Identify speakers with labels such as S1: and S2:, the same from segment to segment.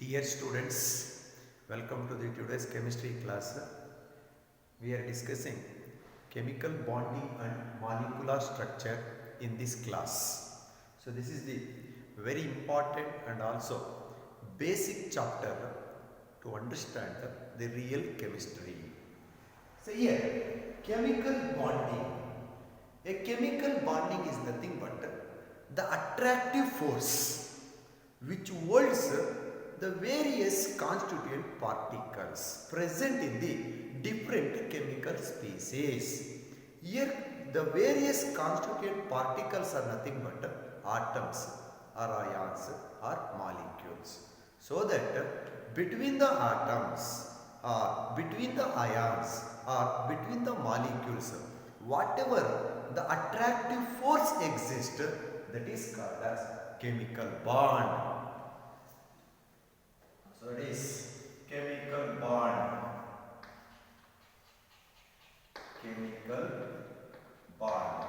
S1: Dear students, welcome to the today's chemistry class. We are discussing chemical bonding and molecular structure in this class. So this is the very important and also basic chapter to understand the real chemistry. So here, chemical bonding. A chemical bonding is nothing but the attractive force which holds the various constituent particles present in the different chemical species. Here the various constituent particles are nothing but atoms or ions or molecules. So that between the atoms or between the ions or between the molecules, whatever the attractive force exists, that is called as chemical bond. So it is chemical bond. Chemical bond.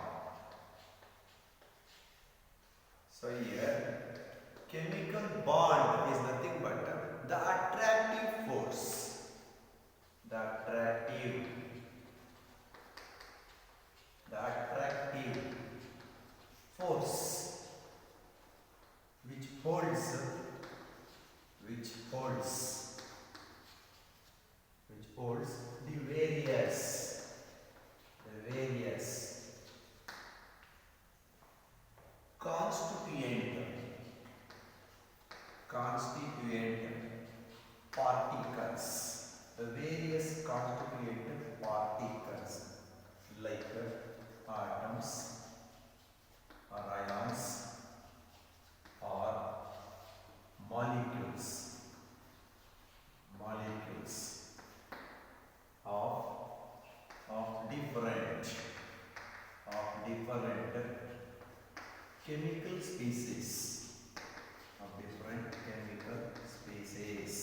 S1: So here chemical bond is nothing but the attractive force. The attractive force which holds the various constituent particles, the various constituent particles like atoms or ions or molecules of different chemical species,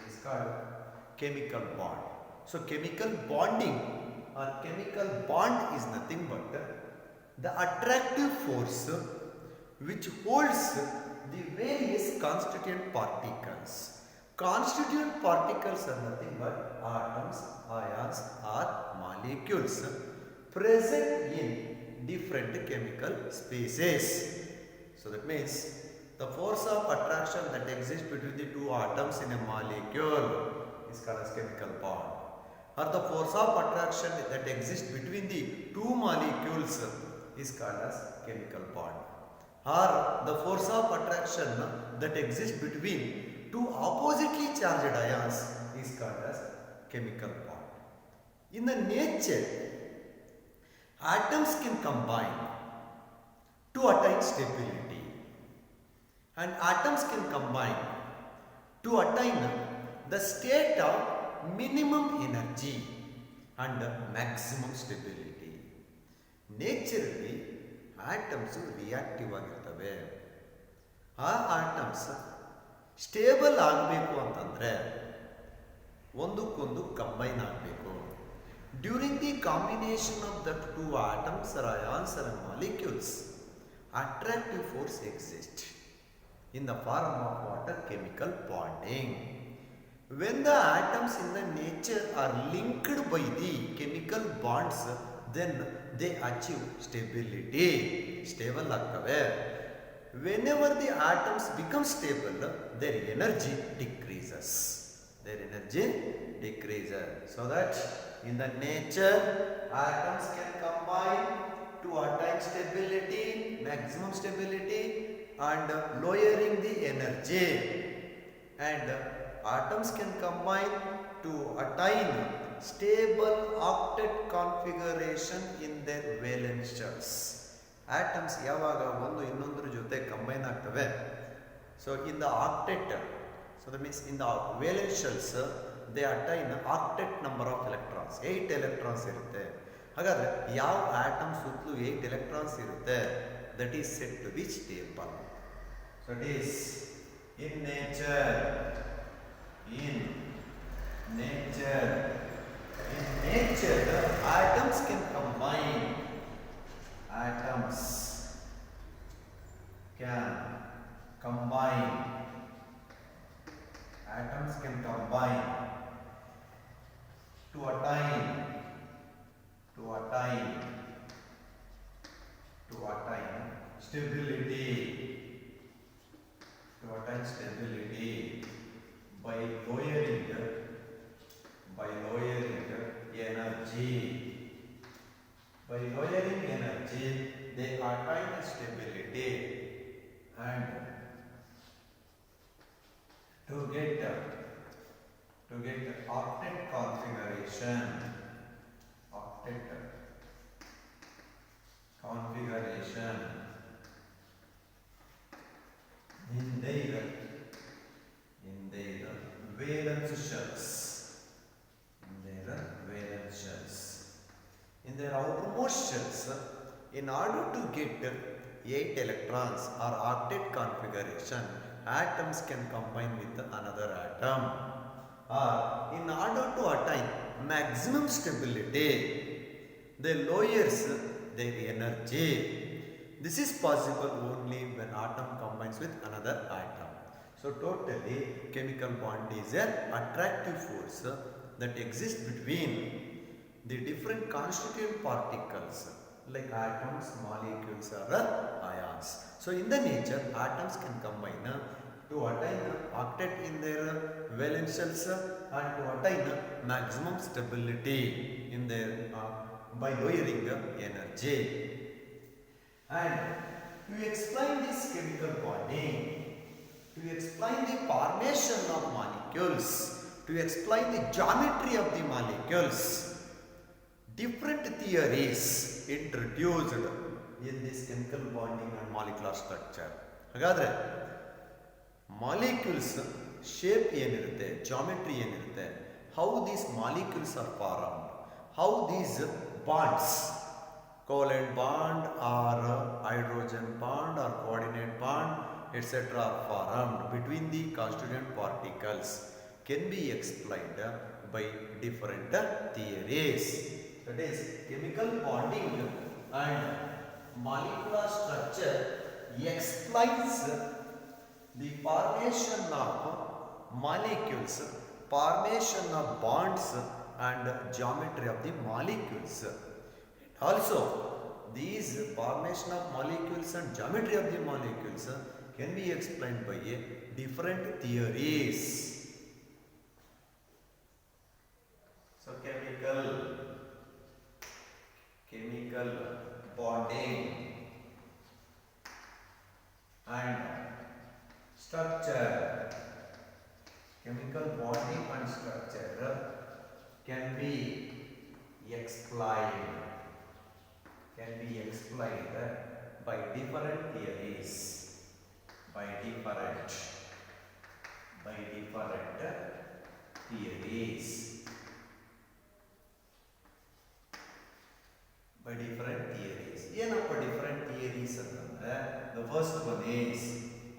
S1: is called chemical bond. So chemical bonding or chemical bond is nothing but the attractive force which holds the various constituent particles. Constituent particles are nothing but atoms, ions or molecules present in different chemical species. So that means the force of attraction that exists between the two atoms in a molecule is called as chemical bond. Or the force of attraction that exists between the two molecules is called as chemical bond. Or the force of attraction that exists between two oppositely charged ions is called as chemical bond. In the nature, atoms can combine to attain stability, and atoms can combine to attain the state of minimum energy and maximum stability. Naturally, atoms reactive ಆಗಿರ್ತವೆ. ಆ atoms stable ಆಗಬೇಕು ಅಂತಂದರೆ ಒಂದಕ್ಕೊಂದು combine ಆಗಬೇಕು. During the combination of the two atoms or ions or molecules, attractive force exists in the form of what? Chemical bonding. When the atoms in the nature are linked by the chemical bonds, then they achieve stability. Stable ಆಗ್ತವೆ. Whenever the atoms become stable, their energy decreases. So that in the nature, atoms can combine to attain stability, maximum stability, and lowering the energy. And atoms can combine to attain stable octet configuration in their valence shells. Atoms ಯಾವಾಗ ಒಂದು ಇನ್ನೊಂದರ ಜೊತೆ combine ಆಗ್ತವೆ. So in the octet, so that means in the valence shells, they attain octet number of electrons. 8 electrons ಇರುತ್ತೆ. ಹಾಗಾದ್ರೆ ಯಾವ atom ಸುತ್ತಲೂ 8 electrons ಇರುತ್ತೆ, that is said to be stable. So it is in nature, atoms can combine. Atoms can combine stability, to attain stability by lowering energy. By lowering energy, they attain stability, and to get octet configuration, in their valence shells, in their outermost shells, in order to get 8 electrons or octet configuration, atoms can combine with another atom, or in order to attain maximum stability, they lowers their energy. This is possible only when atom combines with another atom. So totally, chemical bond is an attractive force that exists between the different constituent particles like atoms, molecules or ions. So in the nature, atoms can combine to attain octet in their valence shells and to attain maximum stability in their by lowering energy. And to explain this chemical bonding, to explain the formation of molecules, to explain the geometry of the molecules, different theories introduced in this chemical bonding and molecular structure. ಹಾಗಾದರೆ molecules shape ಏನಿರುತ್ತೆ, geometry ಏನಿರುತ್ತೆ, how these molecules are formed, how these bonds, covalent bond or hydrogen bond or coordinate bond, etc. are formed between the constituent particles can be explained by different theories. That is, chemical bonding and molecular structure explains the formation of molecules, formation of bonds and geometry of the molecules. Also, these formation of molecules and geometry of the molecules can be explained by different theories. So, chemical bonding and structure. Chemical bonding and structure can be explained by different theories, by different theories. ಏನಪ್ಪ different theories ಅಂತಂದ್ರೆ, the first one is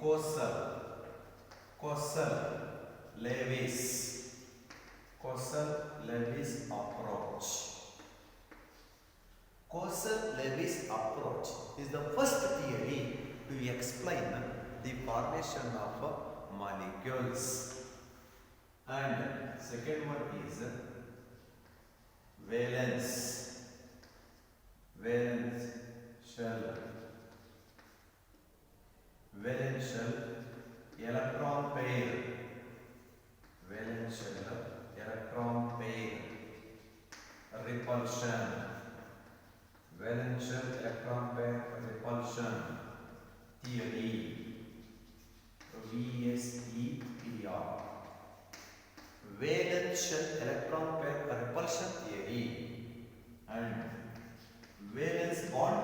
S1: Coastal-Lewis approach. Coastal-Lewis approach is the first theory to explain the formation of molecules. And second one is valence shell, electron pair, repulsion, valence shell electron pair repulsion theory, VSEPR, valence shell electron pair repulsion theory, and valence bond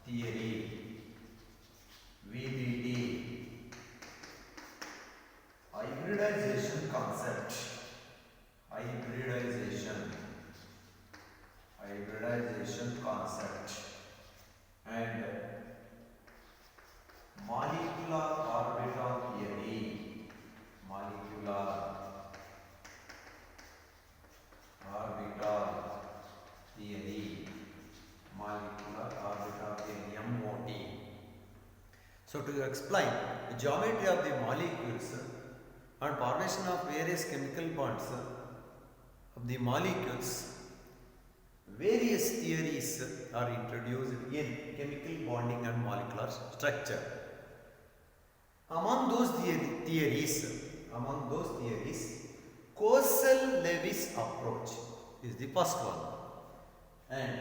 S1: theory, VBT, hybridization concept, and molecular orbital theory, MOT. So to explain the geometry of the molecules and formation of various chemical bonds of the molecules, various various theories are introduced in chemical bonding and molecular structure. Among those theories, Coastal-Lewis approach is the first one, and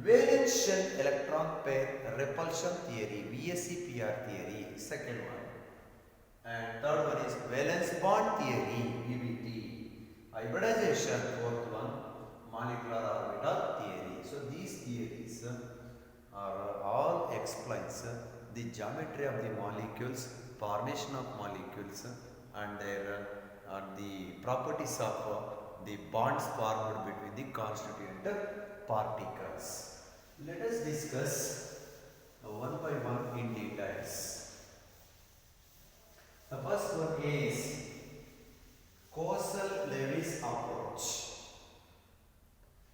S1: valence shell electron pair repulsion theory (VSEPR) theory second one, and third one is valence bond theory (VBT), hybridization fourth one, molecular orbital theory. So these theories are all explains the geometry of the molecules, formation of molecules, and their the properties of the bonds formed between the constituent particles. Let us discuss one by one in details. The first one is Coastal-Lewis approach.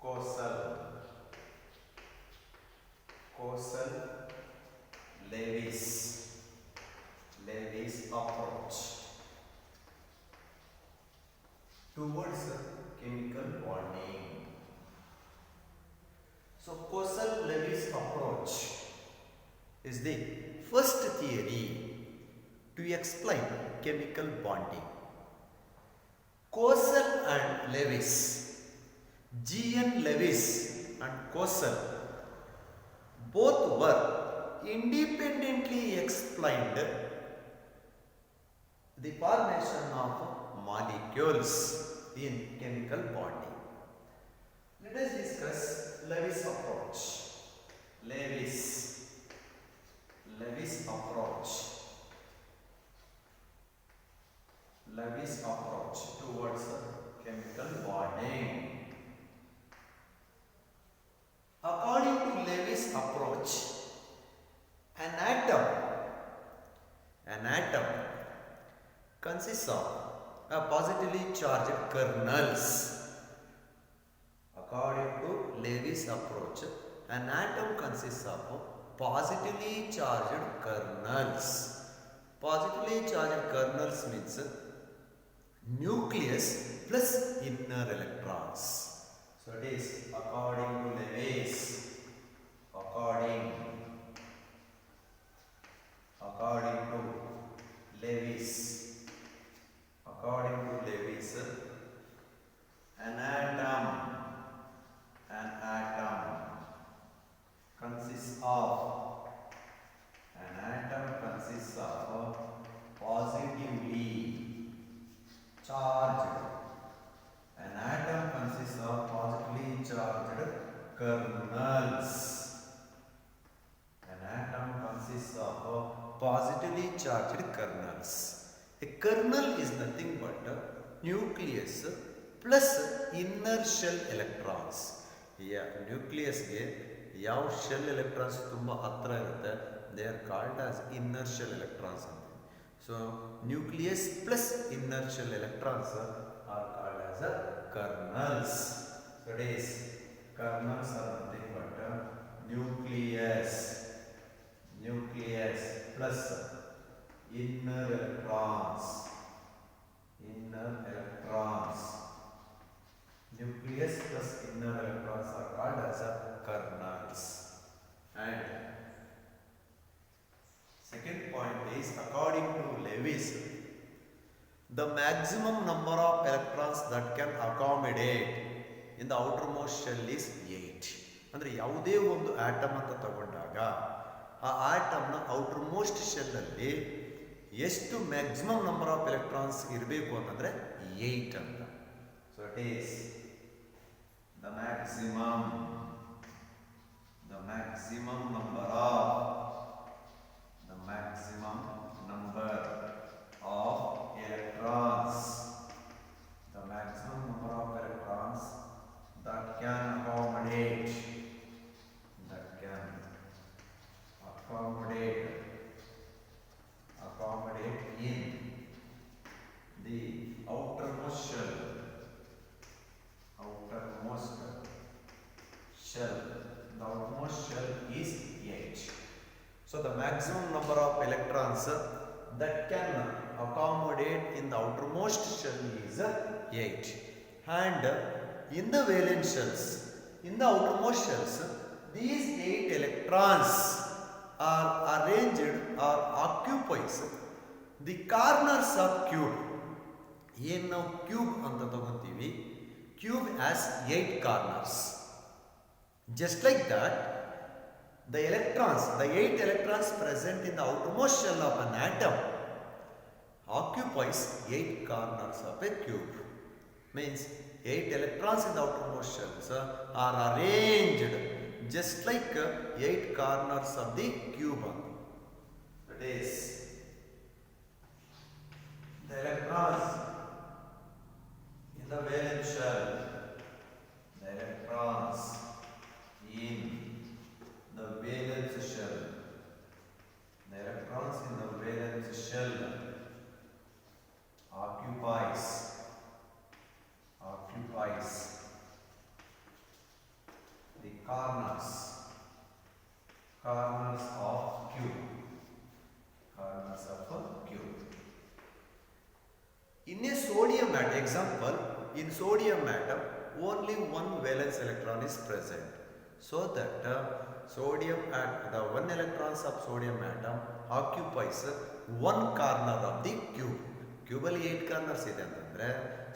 S1: Coastal-Lewis approach towards chemical bonding. So Coastal-Lewis approach is the first theory to explain chemical bonding. Coastal and Lewis, G.N. Lewis and Coastal both were independently explained the formation of molecules in chemical bonding. Let us discuss Lewis approach. Lewis approach towards chemical bonding. According to Lewis approach, an atom consists of positively charged kernels. According to Lewis approach, an atom consists of positively charged kernels. Positively charged kernels means nucleus plus inner electrons. So it is according to Lewis. According to Lewis, an atom consists of positively charged. An atom consists of positively charged kernels. An atom consists of positively charged kernels. A kernel is nothing but nucleus plus inner shell electrons. Yeah, nucleus ge yav shell electrons tumba hatra irutte, they are called as inner shell electrons. So nucleus plus inner shell electrons are called as kernels. So it is kernels are nothing but nucleus plus inner electrons. Nucleus plus inner electrons are called as kernels. And second point is, according to Lewis, the maximum number of electrons that can accommodate in the outermost shell is 8. ಅಂದರೆ ಯಾವುದೇ ಒಂದು atom ಅಂತ ತಗೊಂಡಾಗ ಆ ಆಟಮ್ನ outermost shell ಅಲ್ಲಿ ಎಷ್ಟು maximum number of electrons ಇರಬೇಕು ಅಂತಂದ್ರೆ 8 ಅಂತ. So it is the maximum number of electrons, the maximum number of electrons that can accommodate in the outermost shell. The outermost shell is 8. So the maximum number of electrons that can accommodate in the outermost shell is 8. And in the valence shells, In the outermost shells, these 8 electrons are arranged or occupies the corners of cube. ಏನು ನಾವು cube ಅಂತ ತಗೋತೀವಿ, cube has 8 corners. Just like that, the 8 electrons present in the outermost shell of an atom occupies 8 corners of a cube. Means 8 electrons in the outermost shells are arranged just like 8 corners of the cube. That is, the electrons in the valence shell, the electrons in the valence shell, the electrons in the valence shell occupies the corners of cube. In a sodium atom, example, in sodium atom only one valence electron is present, so that the one electrons of sodium atom occupies one corner of the cube. Cube ಅಲ್ಲಿ 8 corners ಇದೆ ಅಂತಂದ್ರೆ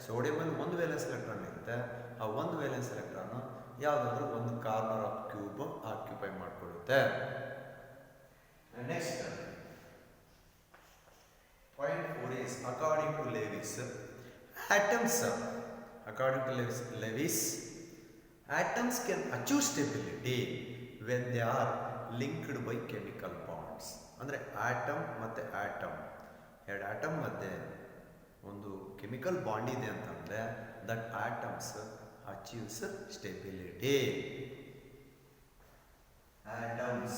S1: sodium ಅಲ್ಲಿ ಒಂದು valence electron ಇರುತ್ತೆ. ಆ ಒಂದು valence electron ಯಾವುದಾದ್ರೂ ಒಂದು ಕಾರ್ನರ್ ಆಫ್ ಕ್ಯೂಬ್ ಆಕ್ಯುಪೈ ಮಾಡಿಕೊಳ್ಳುತ್ತೆ. Next point 4 is according to Lewis, atoms can achieve stability when they are linked by chemical bonds. ಅಂದ್ರೆ ಆಟಮ್ ಮತ್ತೆ ಆಟಮ್, ಎರಡು ಆಟಮ್ ಮಧ್ಯೆ ಒಂದು ಕೆಮಿಕಲ್ ಬಾಂಡ್ ಇದೆ ಅಂತಂದ್ರೆ that atoms achieves stability. Atoms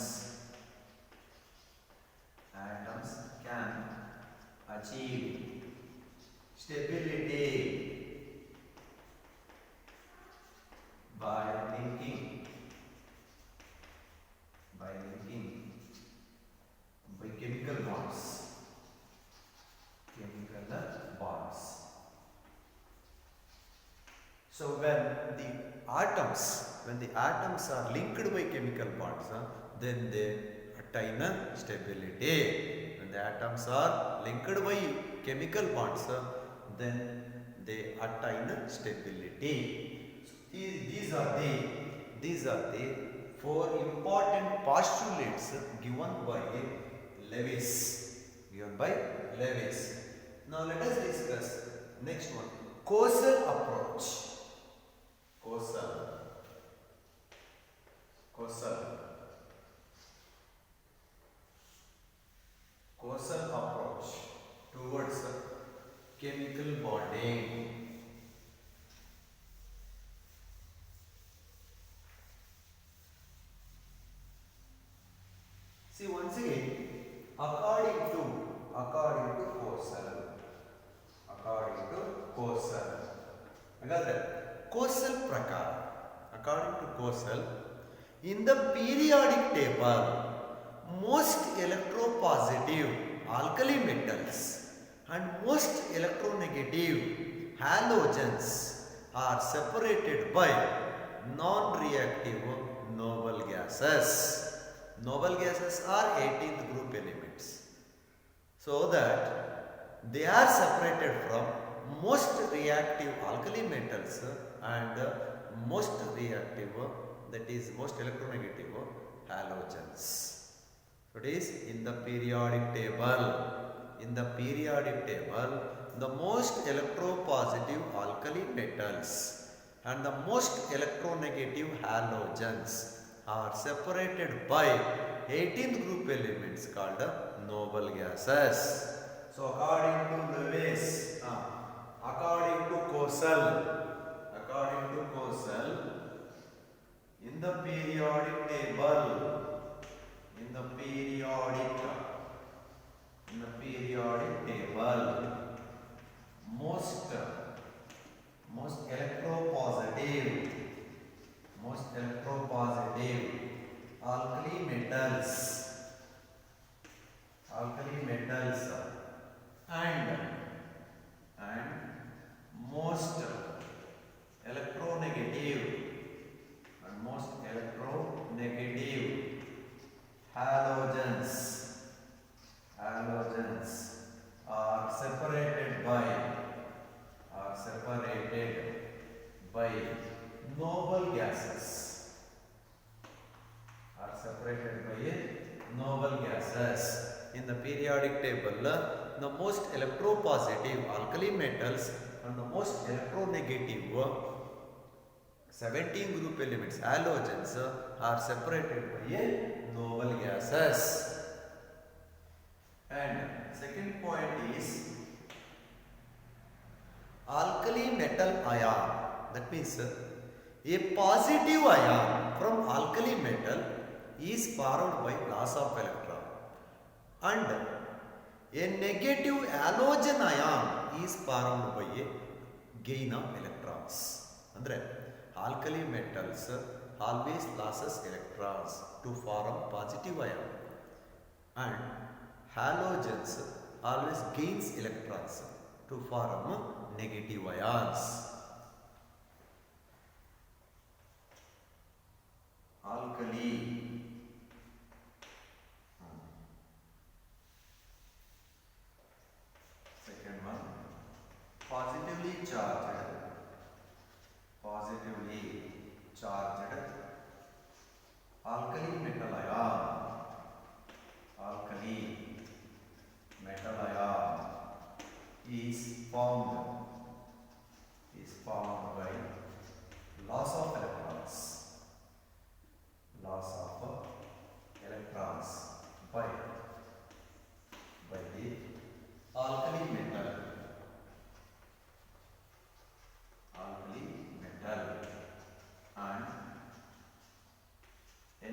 S1: can achieve stability by linking by chemical bonds. So when the atoms are linked by chemical bonds, then they attain stability. When the atoms are linked by chemical bonds, then they attain stability. So these are the 4 important postulates given by Lewis. Now let us discuss next one, causal approach. Causal approach towards chemical bonding. See, once again, according to causal. ಹಾಗಾದ್ರೆ causal ಪ್ರಕಾರ, according to causal, in the periodic table, most electropositive alkali metals and most electronegative halogens are separated by non-reactive noble gases. Noble gases are 18th group elements, so that they are separated from most reactive alkali metals and most reactive, that is most electronegative halogens. So it is in the periodic table. The most electropositive alkali metals and the most electronegative halogens are separated by 18th group elements called noble gases. So according to Lewis, according to causal, in the periodic table, most electropositive alkali metals and most electronegative electronegative halogens are separated by noble gases, in the periodic table. The most electropositive alkali metals and the most electronegative 17 group elements halogens are separated by noble gases. And second point is alkali metal ion. That means a positive ion from alkali metal is formed by loss of electron, and a negative halogen ion is formed by a gain of electrons. Andre alkali metals always loses electrons to form positive ion, and halogens always gains electrons to form negative ions. Alkali. Second one, positively charged alkali metal ion is formed by loss of electrons by the alkali metal and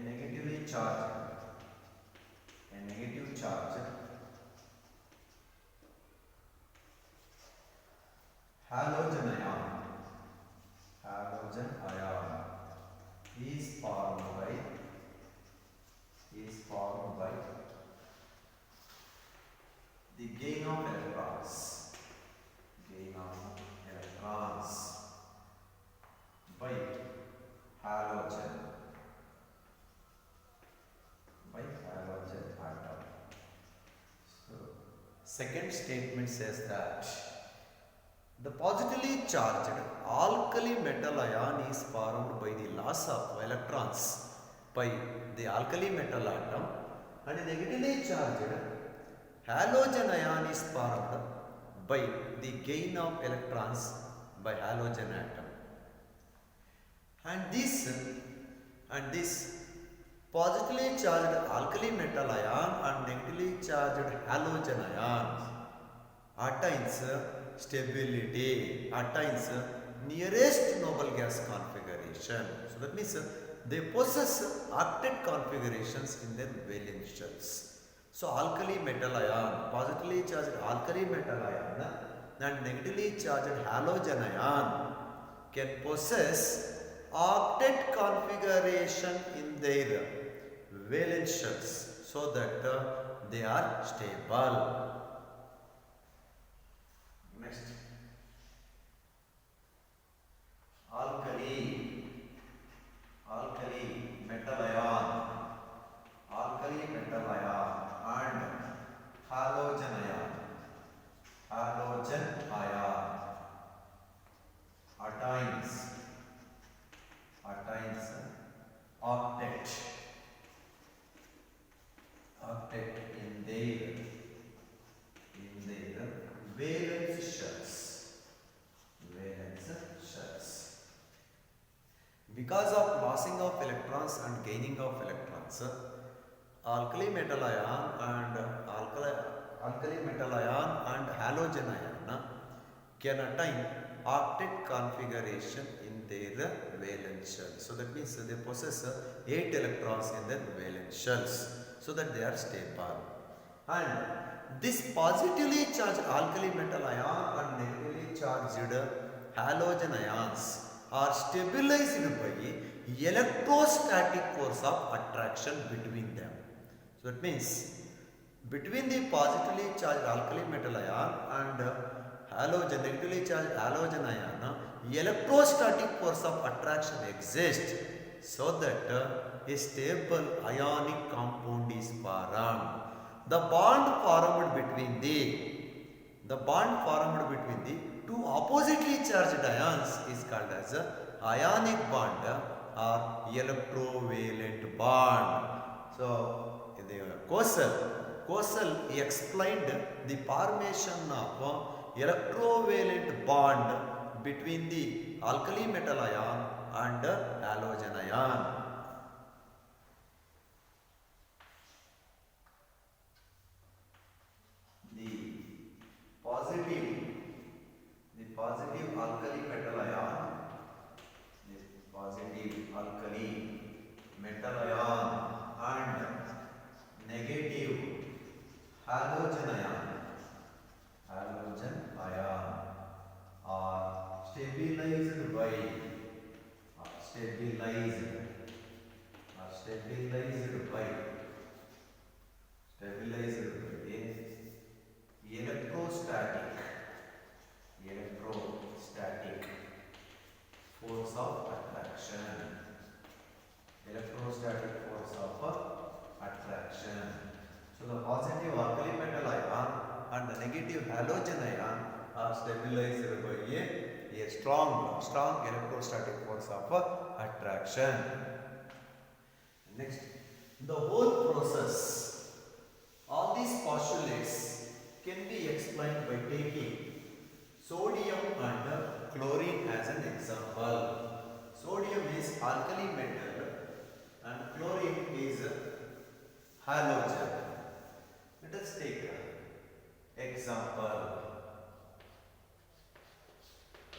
S1: a negative charge halogen ion is formed by the gain of electrons by halogen atom. So second statement says that the positively charged alkali metal ion is formed by the loss of electrons by the alkali metal atom, and the negatively charged halogen ion is formed by the gain of electrons by halogen atom. And this positively charged alkali metal ion and negatively charged halogen ions attains stability, attains nearest noble gas configuration. So that means they possess octet configurations in their valence shells. So alkali metal ion, positively charged alkali metal ion and negatively charged halogen ion can possess octet configuration in their valence shells, so that they are stable. Next, alkali metal ion and halogen ion attains octet in their valence shells. Because of losing of electrons and gaining of electrons, alkali metal ion and halogen ion can attain octet configuration in their valence shell. So that means they possess 8 electrons in their valence shells, so that they are stable. And this positively charged alkali metal ion and negatively charged halogen ions are stabilized by electrostatic force of attraction between them. So that means between the positively charged alkali metal ion and negatively charged halogen ion, electrostatic force of attraction exists, so that a stable ionic compound is formed. The bond formed between the two oppositely charged ions is called as a ionic bond or electrovalent bond. So, the Kosal explained the formation of electrovalent bond between the alkali metal ion and halogen ion. The positive alkali metal ion, and negative halogen ion are stabilized by a electrostatic force of attraction. So the positive alkali metal ion and the negative halogen ion are stabilized by a strong electrostatic force of attraction. Next, the whole process, all these postulates can be explained by taking sodium and chlorine as an example. Sodium is alkali metal and chlorine is halogen. Let us take example.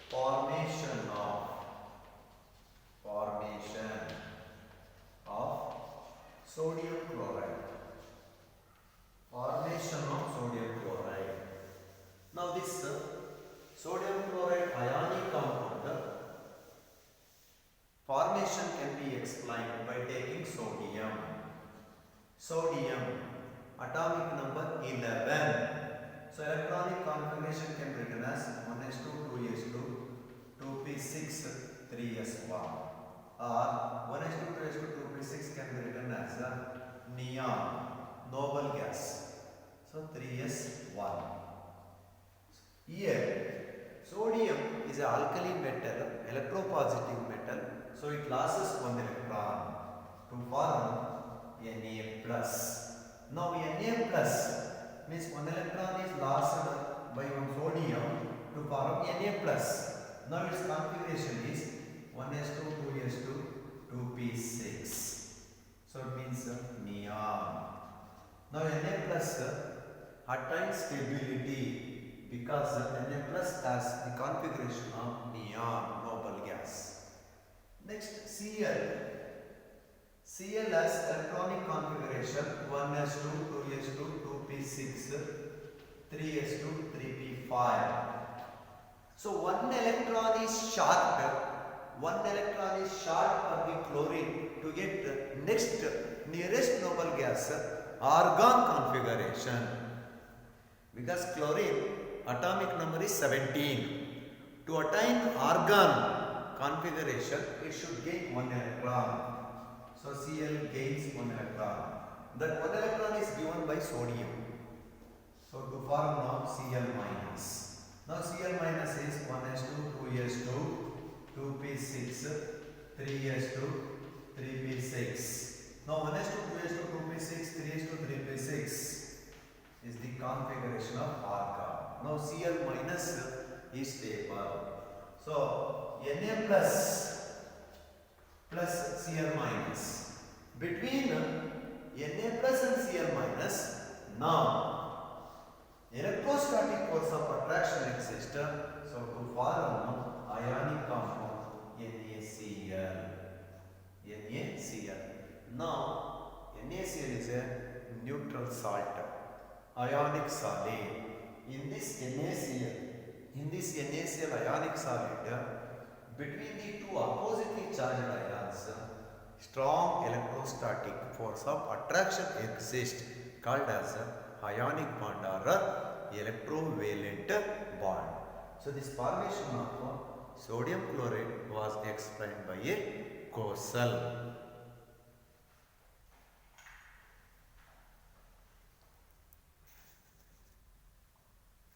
S1: Formation of sodium chloride. Now this sodium chloride ionic compound formation can be explained by taking sodium atomic number 11. So electronic configuration can be written as 1s2 2s2 2p6 3s1, or 1s2 2s2 2p6 can be written as neon, noble gas, so 3s1. Here sodium is an alkali metal, electropositive metal, so it loses one electron to form Na+. Now Na+ means one electron is lost by one sodium to form Na+. Now its configuration is 1s2 2s2 2p6. So it means neon. Now Na+ attains stability because Na+ has the configuration of neon, noble gas. Next, Cl has electronic configuration 1s2 2s2 2p6 3s2 3p5. So one electron is short for the chlorine to get nearest noble gas argon configuration, because chlorine atomic number is 17. To attain argon configuration, it should gain one electron. So Cl gains one electron. That one electron is given by sodium. So to form now Cl minus. Now Cl minus is 1s2 2s2 2p6 3s2 3p6. Now 1s2 2s2 2p6 3s2 3p6 is the configuration of argon. Now Cl minus is stable. So Na plus Cl minus. Between Na plus and Cl minus, now electrostatic force of attraction exists. So to form ionic compound NaCl. Now NaCl is a neutral salt, ionic solid. In this NaCl ionic solid, between the two oppositely charged ions, strong electrostatic force of attraction exists, called as ionic bond or electrovalent bond. So this formation of sodium chloride was explained by a Kosal.